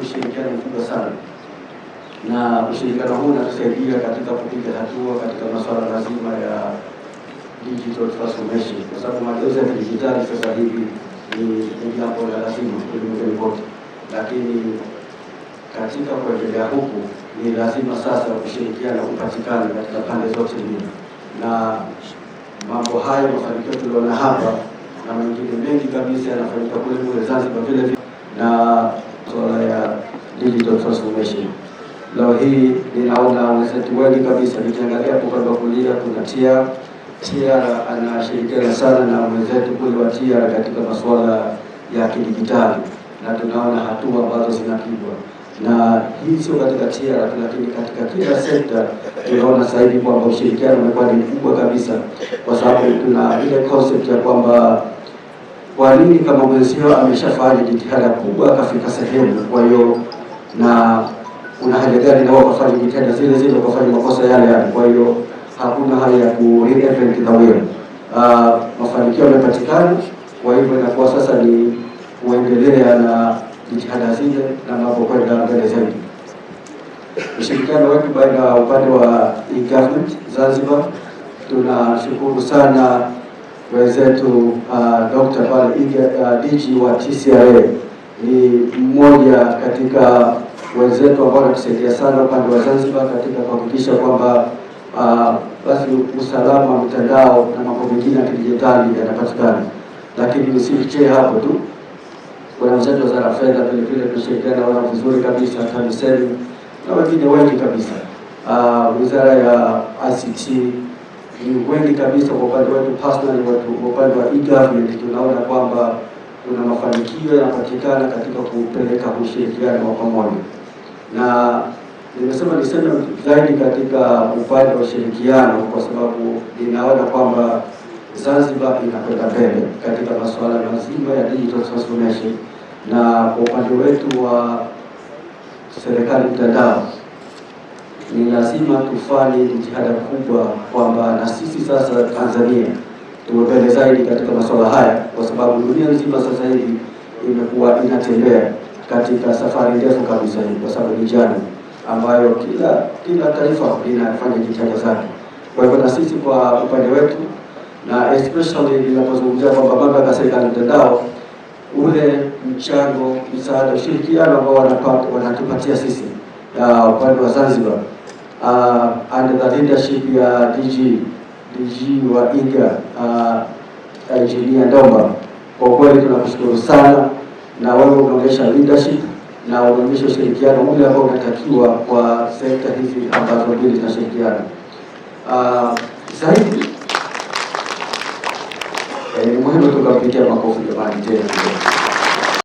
ushirikiano mkubwa sana, na ushirikiano huu unatusaidia katika kupiga hatua katika masuala mazima ya digital transformation, kwa sababu mageuzi ya kidijitali sasa hivi ni jambo la lazima ulimwenguni kote, lakini katika kuendelea huku ni lazima sasa ushirikiano upatikane katika pande zote mbili, na mambo haya mafanikio tuliona hapa na mengine mengi kabisa yanafanyika kule Zanzibar vile vile, na swala ya digital transformation. Leo hii ninaona wenzetu wengi kabisa, nikiangalia hapo kwa kulia kuna TR anashirikiana sana na wenzetu kule wa TR katika masuala ya kidijitali, na tunaona hatua ambazo zinapigwa, na hii sio katika TR lakini katika kila sekta tunaona sasa hivi kwamba ushirikiano umekuwa ni mkubwa kabisa, kwa sababu tuna ile concept ya kwamba kwa nini kama mwenzio ameshafanya jitihada kubwa akafika sehemu, kwa hiyo na una haja gani na wao kufanya jitihada zile zile kufanya makosa yale yale? Kwa hiyo hakuna haja ya ku reinvent the wheel. Mafanikio yamepatikana, kwa hivyo inakuwa sasa ni kuendelea na jitihada zile na mambo kwenda mbele zaidi. Ushirikiano wetu baina ya upande wa e-government Zanzibar, tunashukuru sana wenzetu Dr. pale DG wa TCRA ni mmoja katika wenzetu ambao wanatusaidia sana upande wa Zanzibar katika kuhakikisha kwamba basi usalama wa mitandao na mambo mengine ya kidijitali yanapatikana. Lakini nisifiche hapo tu, kuna wenzetu wa Wizara ya Fedha vile vile tunashirikiana nao vizuri kabisa, TAMISEMI na wengine wengi kabisa. Wizara ya ICT ni wengi kabisa. Kwa upande wetu personally, kwa upande wa e-government tunaona kwamba kuna mafanikio yanapatikana katika kupeleka ushirikiano wa pamoja, na nimesema niseme zaidi katika upande wa ushirikiano kwa sababu ninaona kwamba Zanzibar inakwenda mbele katika masuala mazima ya digital transformation, na kwa upande wetu wa serikali mtandao ni lazima tufanye jitihada kubwa kwamba na sisi sasa Tanzania tuwepele zaidi katika masuala haya, kwa sababu dunia nzima sasa hivi imekuwa inatembea katika safari ndefu kabisa hii, kwa sababu ni jana ambayo kila taifa linafanya jitihada zake. Kwa hivyo na sisi kwa upande wetu, na especially ninapozungumzia kwamba mamlaka ya serikali mtandao, ule mchango, msaada, ushirikiano ambao wanatupatia sisi upande wa Zanzibar under the leadership ya DG wa IGA Engineer Ndomba, kwa kweli tunakushukuru sana, na wewe unaonyesha leadership na unaonyesha ushirikiano ule ambao unatakiwa kwa sekta hizi ambazo mbili zinashirikiana. Zaidi ni muhimu tukapigia makofi jamani tena.